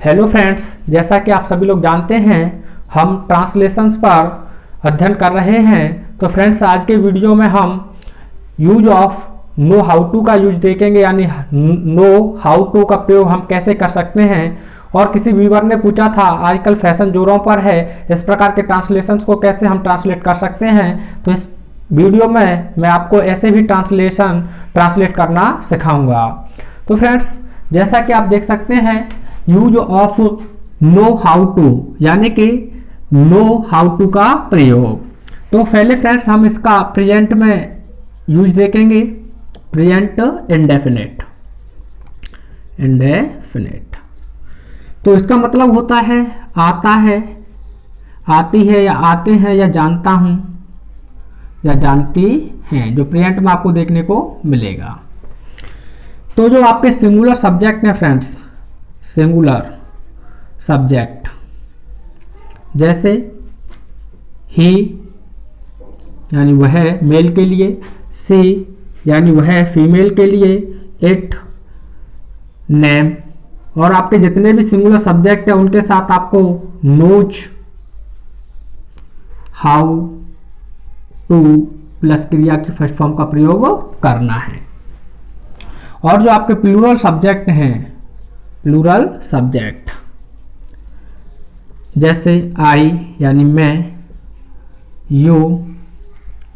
Hello friends, जैसा कि आप सभी लोग जानते हैं हम ट्रांसलेशंस पर अध्ययन कर रहे हैं। तो फ्रेंड्स, आज के वीडियो में हम use of know how to का यूज देखेंगे, यानी नो हाउ टू का प्रयोग हम कैसे कर सकते हैं। और किसी व्यूअर ने पूछा था आजकल फैशन जोरों पर है, इस प्रकार के ट्रांसलेशंस को कैसे हम ट्रांसलेट कर सकते हैं। तो इस वीडियो में मैं आपको ऐसे भी ट्रांसलेट करना सिखाऊंगा। तो फ्रेंड्स, जैसा कि आप देख सकते हैं use of know how to, यानी कि नो हाउ टू का प्रयोग। तो पहले फ्रेंड्स हम इसका प्रेजेंट में यूज देखेंगे, प्रेजेंट इंडेफिनिट। तो इसका मतलब होता है आता है, आती है, या आते हैं, या जानता हूं, या जानती हैं, जो प्रेजेंट में आपको देखने को मिलेगा। तो जो आपके सिंगुलर सब्जेक्ट हैं फ्रेंड्स, सिंगुलर सब्जेक्ट जैसे ही यानी वह मेल के लिए, सी यानी वह फीमेल के लिए, इट नेम, और आपके जितने भी सिंगुलर सब्जेक्ट है उनके साथ आपको नोज, हाउ टू प्लस क्रिया की फर्स्ट फॉर्म का प्रयोग करना है। और जो आपके प्लूरल सब्जेक्ट हैं, प्लूरल सब्जेक्ट जैसे आई यानी मैं, यू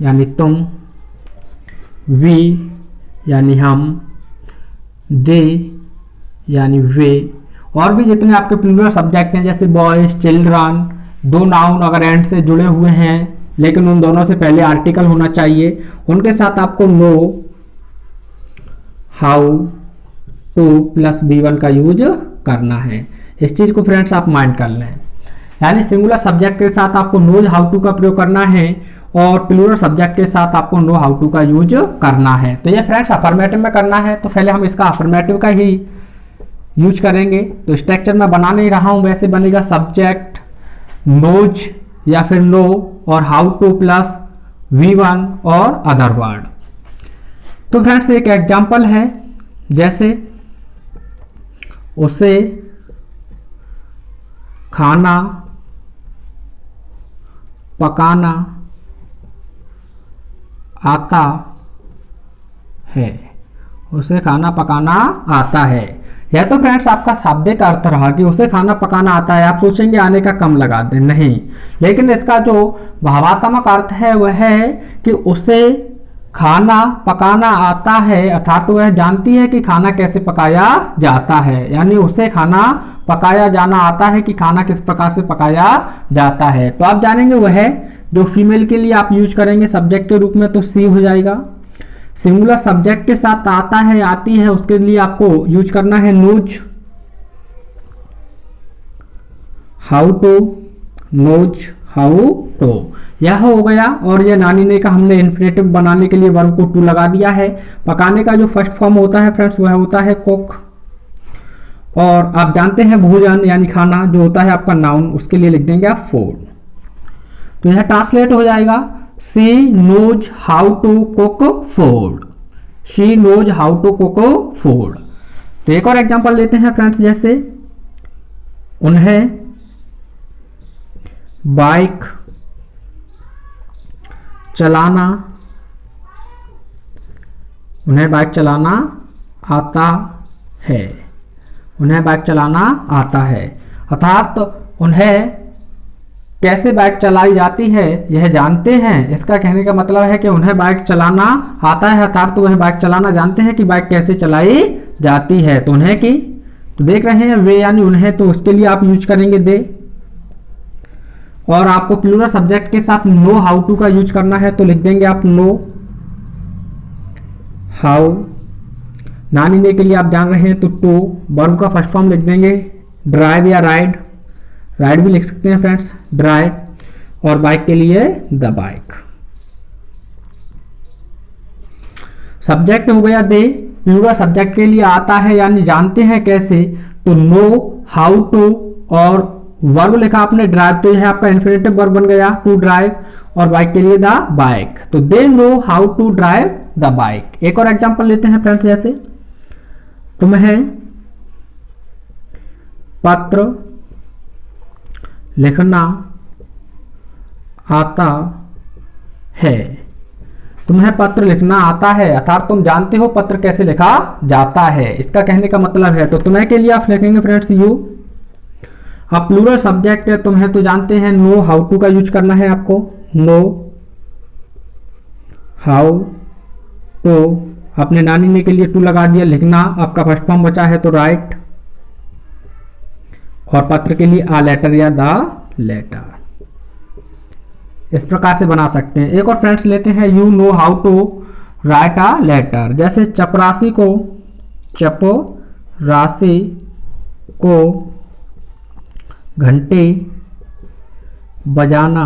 यानी तुम, वी यानी हम, दे यानी वे, और भी जितने आपके प्लूरल सब्जेक्ट हैं जैसे बॉयज, चिल्ड्रन, दो नाउन अगर एंड से जुड़े हुए हैं लेकिन उन दोनों से पहले आर्टिकल होना चाहिए, उनके साथ आपको no, how two plus V1 का यूज करना है। इस चीज को फ्रेंड्स आप माइंड कर लें, यानी सिंगुलर सब्जेक्ट के साथ आपको नो हाउ टू का प्रयोग करना है और प्लूरल सब्जेक्ट के साथ आपको नो हाउ टू का यूज करना है। तो ये फ्रेंड्स अफर्मेटिव में करना है, तो पहले हम इसका अफर्मेटिव का ही यूज करेंगे। तो स्ट्रक्चर में बना नहीं रहा हूं, वैसे बनेगा सब्जेक्ट नोज या फिर नो और हाउ टू प्लस V1 और अदर वर्ड। तो फ्रेंड्स एक एग्जांपल है, जैसे उसे खाना पकाना आता है, उसे खाना पकाना आता है। यह तो फ्रेंड्स आपका शाब्दिक अर्थ रहा कि उसे खाना पकाना आता है। आप सोचेंगे आने का कम लगा दें, नहीं, लेकिन इसका जो भावात्मक अर्थ है वह है कि उसे खाना पकाना आता है, अर्थात वह जानती है कि खाना कैसे पकाया जाता है, यानी उसे खाना पकाया जाना आता है कि खाना किस प्रकार से पकाया जाता है। तो आप जानेंगे वह जो फीमेल के लिए आप यूज करेंगे सब्जेक्ट के रूप में, तो सी हो जाएगा। सिंगुलर सब्जेक्ट के साथ आता है, आती है, उसके लिए आपको यूज करना है knows, how to, knows how to, यह हो गया। और यह नानी ने का हमने इन्फिनेटिव बनाने के लिए वर्ब को टू लगा दिया है। पकाने का जो फर्स्ट फॉर्म होता है फ्रेंड्स वह होता है कुक, और आप जानते हैं भोजन यानी खाना जो होता है आपका नाउन, उसके लिए लिख देंगे आप फूड। तो यह ट्रांसलेट हो जाएगा she knows how to cook food, she knows how to cook food. तो एक और एग्जांपल लेते हैं फ्रेंड्स, जैसे उन्हें बाइक चलाना, उन्हें बाइक चलाना आता है, उन्हें बाइक चलाना आता है, अर्थात उन्हें कैसे बाइक चलाई जाती है यह जानते हैं। इसका कहने का मतलब है कि उन्हें बाइक चलाना आता है, अर्थात तो वह बाइक चलाना जानते हैं कि बाइक कैसे चलाई जाती है। तो उन्हें की, तो देख रहे हैं वे यानी उन्हें, तो उसके लिए आप यूज करेंगे दे। और आपको प्लूरल सब्जेक्ट के साथ नो हाउ टू का यूज करना है, तो लिख देंगे आप नो हाउ। नानी ने के लिए आप जान रहे हैं तो टू, वर्ब का फर्स्ट फॉर्म लिख देंगे ड्राइव या राइड, राइड भी लिख सकते हैं फ्रेंड्स, ड्राइव, और बाइक के लिए द बाइक। सब्जेक्ट हो गया दे, प्लूरल सब्जेक्ट के लिए आता है यानी जानते हैं कैसे, तो नो हाउ टू, और वर्ब लिखा आपने ड्राइव, तो यह आपका इन्फिनेटिव वर्ब बन गया टू ड्राइव, और बाइक के लिए द बाइक। तो they know how to drive the bike. एक और एग्जांपल लेते हैं फ्रेंड्स, जैसे तुम्हें पत्र लिखना आता है। तुम्हें पत्र लिखना आता है अर्थात तुम जानते हो पत्र कैसे लिखा जाता है, इसका कहने का मतलब है। तो तुम्हें के लिए आप लिखेंगे फ्रेंड्स यू। अब प्लूरल सब्जेक्ट है, तुम्हें तो जानते हैं नो हाउ टू का यूज करना है आपको। नो हाउ टू, अपने नानी ने के लिए टू लगा दिया। लिखना आपका फर्स्ट फॉर्म बचा है तो राइट, और पत्र के लिए आ लेटर या द लेटर। इस प्रकार से बना सकते हैं। एक और फ्रेंड्स लेते हैं you know how to write a letter. जैसे चपरासी को घंटे बजाना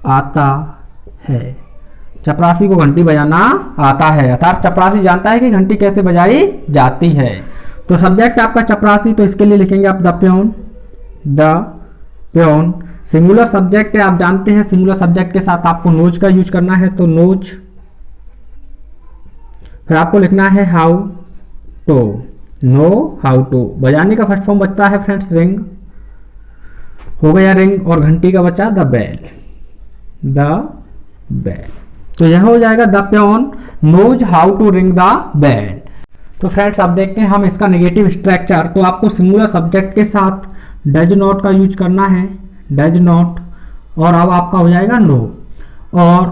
आता है। चपरासी को घंटी बजाना आता है अर्थात चपरासी जानता है कि घंटी कैसे बजाई जाती है। तो सब्जेक्ट आपका चपरासी, तो इसके लिए लिखेंगे आप the peon. The peon singular subject है, आप जानते हैं सिंगुलर सब्जेक्ट के साथ आपको नोज का यूज करना है तो नोज। फिर आपको लिखना है how to. Know how to, बजाने का फर्स्ट फॉर्म बचता है फ्रेंड्स रिंग, हो गया रिंग, और घंटी का बचा द बेल। द बेल, तो यह हो जाएगा the peon knows how to ring the bell. तो फ्रेंड्स आप देखते हैं हम इसका नेगेटिव स्ट्रक्चर। तो आपको सिंगुलर सब्जेक्ट के साथ डज नॉट का यूज करना है, डज नॉट, और अब आपका हो जाएगा नो। और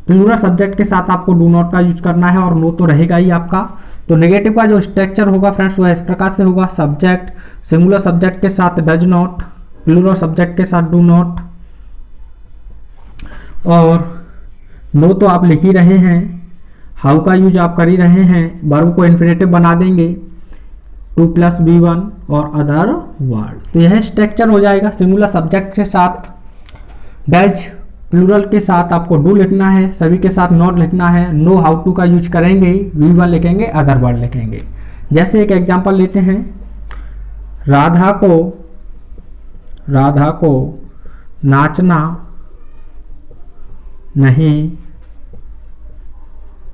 प्लूरल सब्जेक्ट के साथ आपको डू नॉट का यूज करना है, और नो तो रहेगा ही आपका। तो नेगेटिव का जो स्ट्रक्चर होगा फ्रेंड्स वह इस प्रकार से होगा। सब्जेक्ट सिंगुलर सब्जेक्ट के साथ डज नॉट, प्लूरल सब्जेक्ट के साथ डू नॉट, और नो तो आप लिख ही रहे हैं, हाउ का यूज आप कर ही रहे हैं। वर्ब को इन्फिनेटिव बना देंगे 2 + B1 और अदर वर्ड। तो यह स्ट्रक्चर हो जाएगा। सिंगुलर सब्जेक्ट के साथ डज, प्लूरल के साथ आपको डू लिखना है, सभी के साथ नॉट लिखना है। नो हाउ टू का यूज करेंगे, B1 लिखेंगे, अदर वर्ड लिखेंगे। जैसे एक एग्जांपल लेते हैं, राधा को नाचना नहीं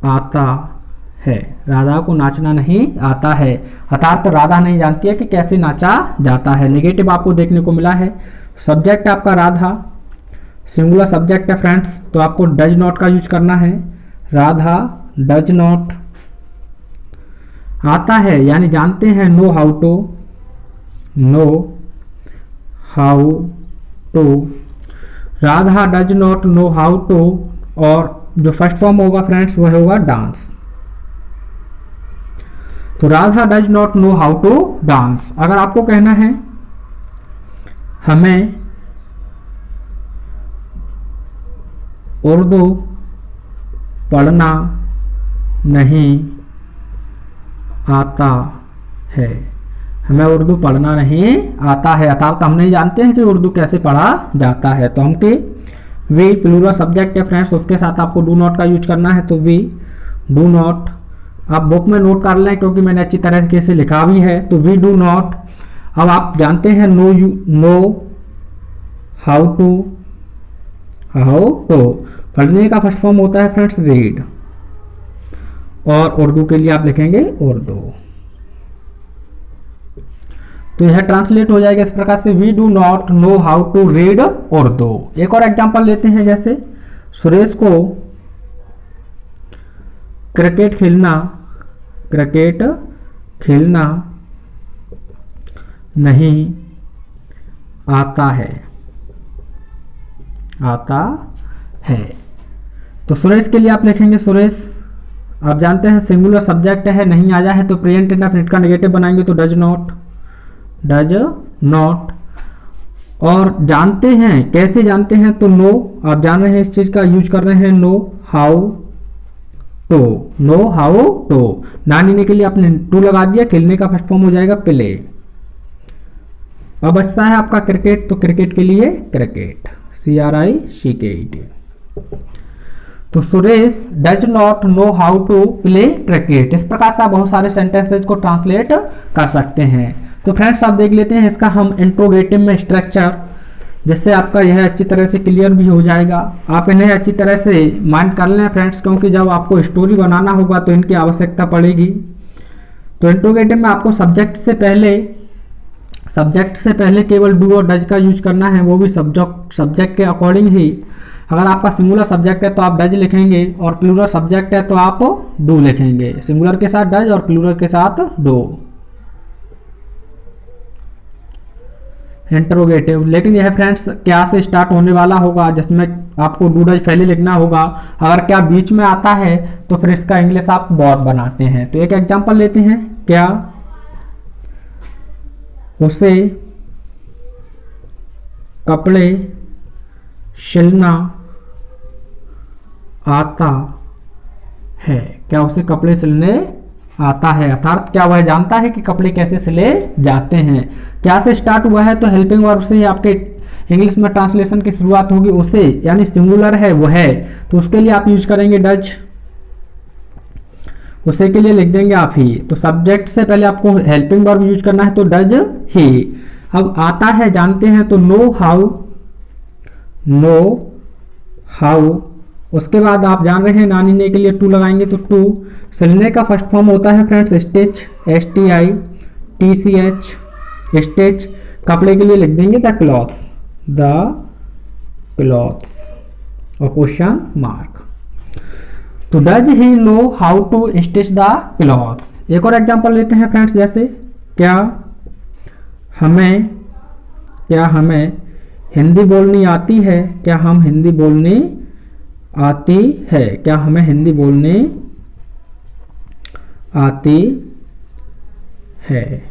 आता है। राधा को नाचना नहीं आता है अर्थात राधा नहीं जानती है कि कैसे नाचा जाता है। नेगेटिव आपको देखने को मिला है। सब्जेक्ट आपका राधा, सिंगुलर सब्जेक्ट है फ्रेंड्स, तो आपको डज नॉट का यूज करना है। राधा डज नॉट आता है यानी जानते हैं know how to, know how to. Radha does not know how to, और जो फर्स्ट फॉर्म होगा फ्रेंड्स वह होगा डांस। तो Radha does not know how to dance. अगर आपको कहना है हमें उर्दू पढ़ना नहीं आता है, हमें उर्दू पढ़ना नहीं आता है अर्थात हम नहीं जानते हैं कि उर्दू कैसे पढ़ा जाता है। तो हमके वी प्लूरल सब्जेक्ट है फ्रेंड्स, उसके साथ आपको डू नॉट का यूज करना है। तो वी डू नॉट, आप बुक में नोट कर लें क्योंकि मैंने अच्छी तरह से लिखा भी है। तो वी डू नॉट। अब आप जानते हैं नो हाउ टू पढ़ने का फर्स्ट फॉर्म होता है फ्रेंड्स रीड, और उर्दू के लिए आप लिखेंगे उर्दू। तो यह ट्रांसलेट हो जाएगा इस प्रकार से, we do not know how to read Urdu. एक और एग्जांपल लेते हैं, जैसे सुरेश को क्रिकेट खेलना नहीं आता है। तो सुरेश के लिए आप लिखेंगे सुरेश। आप जानते हैं सिंगुलर सब्जेक्ट है, नहीं आया है तो प्रेजेंट इंडेफिनिट का नेगेटिव बनाएंगे तो डज नॉट। और जानते हैं, कैसे जानते हैं, तो नो, आप जान रहे हैं इस चीज का यूज कर रहे हैं। नो हाउ टू, नानी के लिए आपने टू लगा दिया, खेलने का फर्स्ट फॉर्म हो जाएगा प्ले। अब बचता है आपका क्रिकेट, तो क्रिकेट के लिए क्रिकेट, CRICKET। तो Suresh does not know how to play cricket. इस प्रकार से आप बहुत सारे सेंटेंसेज को ट्रांसलेट कर सकते हैं। तो फ्रेंड्स आप देख लेते हैं इसका हम इंट्रोगेटिव में स्ट्रक्चर, जिससे आपका यह अच्छी तरह से क्लियर भी हो जाएगा। आप इन्हें अच्छी तरह से माइंड कर लें फ्रेंड्स, क्योंकि जब आपको स्टोरी बनाना होगा तो इनकी आवश्यकता पड़ेगी। तो इंट्रोगेटिव में आपको सब्जेक्ट से पहले केवल डू और डज का यूज करना है, वो भी सब्जेक्ट के अकॉर्डिंग ही। अगर आपका सिंगुलर सब्जेक्ट है तो आप डज लिखेंगे और प्लूरल सब्जेक्ट है तो आप डू लिखेंगे। सिंगुलर के साथ डज और प्लूरल के साथ डू। इंट्रोगेटिव, लेकिन यह फ्रेंड्स क्या से स्टार्ट होने वाला होगा, जिसमें आपको डू डज पहले लिखना होगा। अगर क्या बीच में आता है तो फिर इसका इंग्लिश आप बॉट बनाते हैं। तो एक एग्जांपल लेते हैं, क्या उसे कपड़े सिलना आता है। क्या उसे कपड़े सिलने आता है, अर्थात क्या वह जानता है कि कपड़े कैसे सिले जाते हैं। क्या से स्टार्ट हुआ है तो हेल्पिंग वर्ब से आपके इंग्लिश में ट्रांसलेशन की शुरुआत होगी। उसे यानी सिंगुलर है वो है, तो उसके लिए आप यूज करेंगे डज। उसे के लिए लिख देंगे आप ही। तो सब्जेक्ट से पहले आपको हेल्पिंग वर्ब यूज करना है तो डज ही। अब आता है जानते हैं तो नो हाउ। उसके बाद आप जान रहे हैं नानी ने के लिए टू लगाएंगे तो टू। सिलने का फर्स्ट फॉर्म होता है फ्रेंड्स स्टिच, STITCH, स्टिच। कपड़े के लिए लिख देंगे द क्लॉथ्स और क्वेश्चन मार्क। तो does he know how to stitch the clothes. एक और एग्जांपल लेते हैं फ्रेंड्स, जैसे क्या हमें हिंदी बोलनी आती है। क्या हम हिंदी बोलनी आती है, क्या हमें हिंदी बोलनी आती है,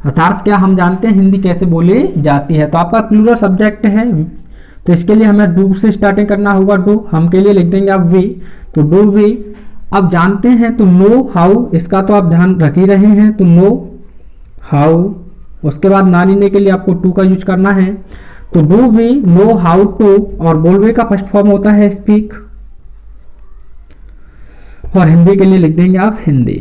अर्थात क्या हम जानते हैं हिंदी कैसे बोली जाती है। तो आपका प्लूरल सब्जेक्ट है तो इसके लिए हमें डू से स्टार्टिंग करना होगा। डू हम के लिए लिख देंगे आप वी, तो डू वी। अब जानते हैं तो नो हाउ, इसका तो आप ध्यान रख ही रहे हैं, तो नो हाउ। उसके बाद ना लेने के लिए आपको टू का यूज करना है, तो do we know how to. और बोलवे का फर्स्ट फॉर्म होता है स्पीक, और हिंदी के लिए लिख देंगे आप Hindi,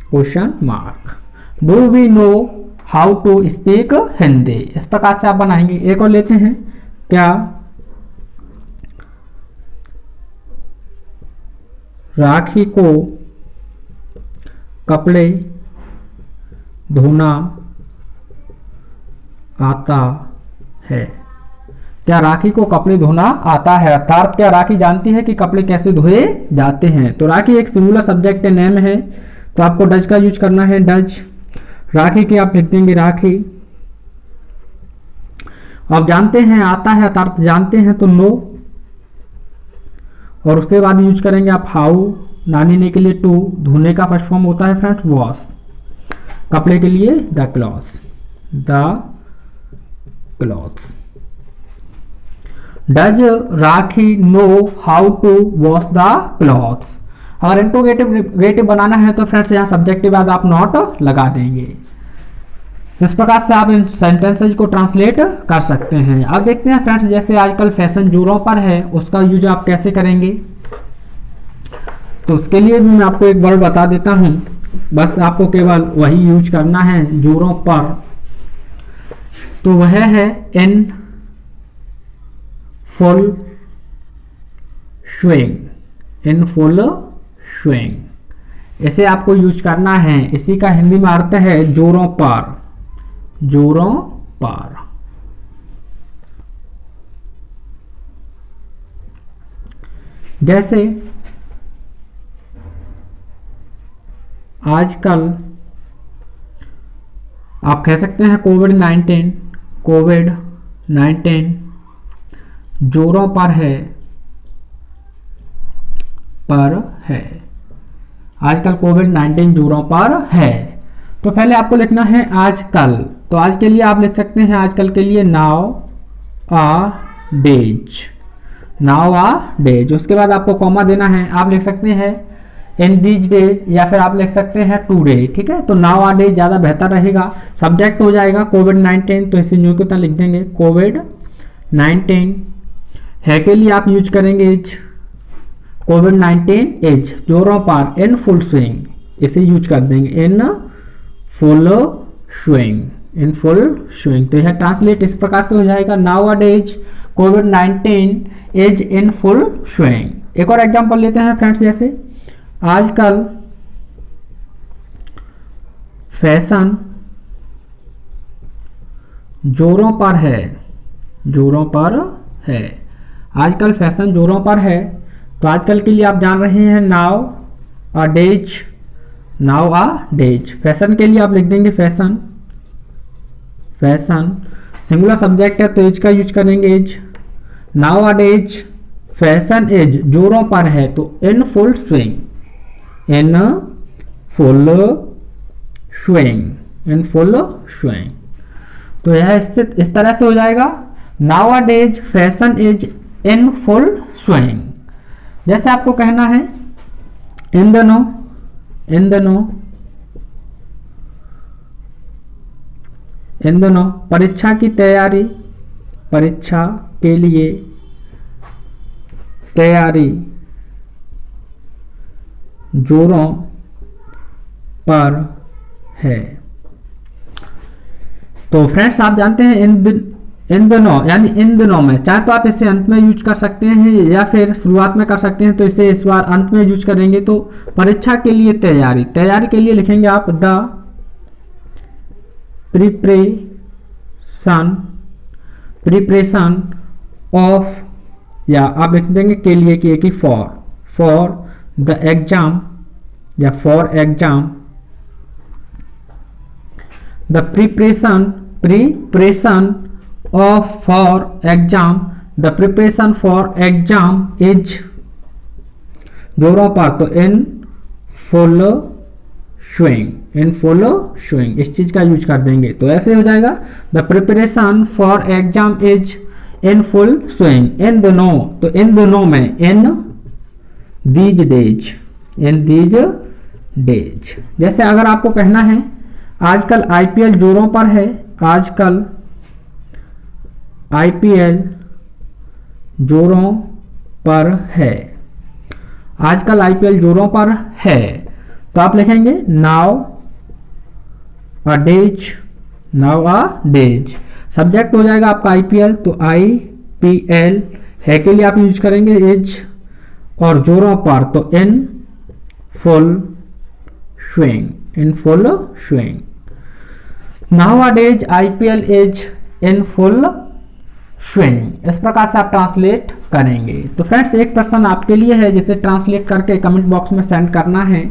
question mark. Do we know how to speak Hindi. इस प्रकार से आप बनाएंगे। एक और लेते हैं, क्या राखी को कपड़े धोना आता है। क्या राखी को कपड़े धोना आता है, अर्थात क्या राखी जानती है कि कपड़े कैसे धोए जाते हैं। तो राखी एक सिंगुलर सब्जेक्ट नेम है तो आपको डज का यूज करना है, डज। राखी के आप लिख देंगे राखी। अब जानते हैं आता है अर्थात जानते हैं तो नो, और उसके बाद यूज करेंगे आप हाउ। नानी ने के लिए टू। धोने का फर्स्ट फॉर्म होता है फ्रेंड्स वॉश। कपड़े के लिए the clothes, does Rakhi know how to wash the clothes. अगर इंट्रोगेटिव बनाना है तो फ्रेंड्स यहाँ सब्जेक्ट के बाद आप नॉट लगा देंगे। इस प्रकार से आप इन सेंटेंसेज को ट्रांसलेट कर सकते हैं। अब देखते हैं फ्रेंड्स, जैसे आजकल फैशन जोरों पर है उसका यूज आप कैसे करेंगे। तो उसके लिए भी मैं आपको एक वर्ड बता देता हूं, बस आपको केवल वही यूज करना है जोरों पर। तो वह है इन फुल स्विंग, इसे आपको यूज करना है। इसी का हिंदी में अर्थ है जोरों पर। जैसे आजकल आप कह सकते हैं कोविड-19 जोरों पर है, आजकल कोविड-19 जोरों पर है। तो पहले आपको लिखना है आजकल। तो आज के लिए आप लिख सकते हैं आजकल के लिए नाउ आ डेज। उसके बाद आपको कॉमा देना है। आप लिख सकते हैं इन दीज डे या फिर आप लिख सकते हैं टुडे। ठीक है, तो नाउ आ डे ज़्यादा बेहतर रहेगा। सब्जेक्ट हो जाएगा कोविड-19, तो इसे न्यू की तरह लिख देंगे कोविड-19। है के लिए आप यूज करेंगे इज, कोविड-19 इज जोरों पर इन फुल स्विंग, इसे यूज कर देंगे इन फुल स्विंग। तो यह ट्रांसलेट इस प्रकार से हो जाएगा now a days covid is in full swing. एक और एग्जांपल लेते हैं फ्रेंड्स, जैसे आजकल फैशन जोरों पर है, जोरों पर है। आजकल फैशन जोरों पर है, तो आजकल के लिए आप जान रहे हैं नाउ अ डेज, नाउ अ डेज। फैशन के लिए आप लिख देंगे फैशन, फैशन सिंगुलर सब्जेक्ट है तो एज का यूज करेंगे as. Nowadays fashion as जोरों पर है तो in full swing, in full swing, in full swing. तो यह इस तरह से हो जाएगा, nowadays fashion is in full swing. जैसे आपको कहना है इन दिनों, इन दिनों, इन दिनों परीक्षा की तैयारी, परीक्षा के लिए तैयारी जोरों पर है। तो फ्रेंड्स आप जानते हैं इन दिनों यानी इन दिनों में, चाहे तो आप इसे अंत में यूज कर सकते हैं या फिर शुरुआत में कर सकते हैं, तो इसे इस बार अंत में यूज करेंगे। तो परीक्षा के लिए तैयारी, तैयारी के लिए लिखेंगे आप द प्रिपरेशन, प्रिपरेशन ऑफ, या आप लिख देंगे के लिए कि फॉर, फॉर द एग्जाम या for exam, the preparation, preparation of for exam, the preparation for exam is जोरों पर तो in full swing, in full swing इस चीज का यूज कर देंगे। तो ऐसे हो जाएगा the preparation for exam is in full swing. इन दिनों, तो इन दिनों में, in these days, in these days. जैसे अगर आपको कहना है आजकल आईपीएल जोरों पर है, आजकल आईपीएल जोरों पर है, आजकल आईपीएल जोरों पर है, तो आप लिखेंगे नाउ अ डेज, नाउ अ डेज। सब्जेक्ट हो जाएगा आपका आईपीएल, तो आईपीएल है के लिए आप यूज करेंगे एज, और जोरों पर तो in full swing, in full swing. Now a days IPL is in full swing. इस प्रकार से आप ट्रांसलेट करेंगे। तो फ्रेंड्स एक प्रश्न आपके लिए है जिसे ट्रांसलेट करके कमेंट बॉक्स में सेंड करना है।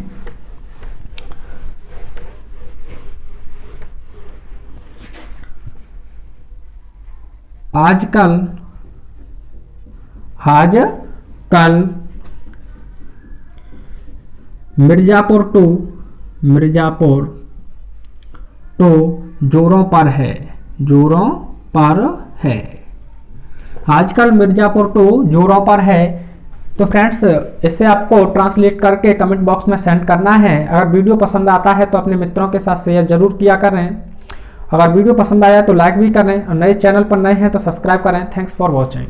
आजकल, आजकल मिर्जापुर टू, मिर्जापुर टू जोरों पर है, जोरों पर है। आजकल मिर्जापुर टू जोरों पर है। तो फ्रेंड्स इसे आपको ट्रांसलेट करके कमेंट बॉक्स में सेंड करना है। अगर वीडियो पसंद आता है तो अपने मित्रों के साथ शेयर जरूर किया करें। अगर वीडियो पसंद आया तो लाइक भी करें, और नए चैनल पर नए हैं तो सब्सक्राइब करें। Thanks for watching.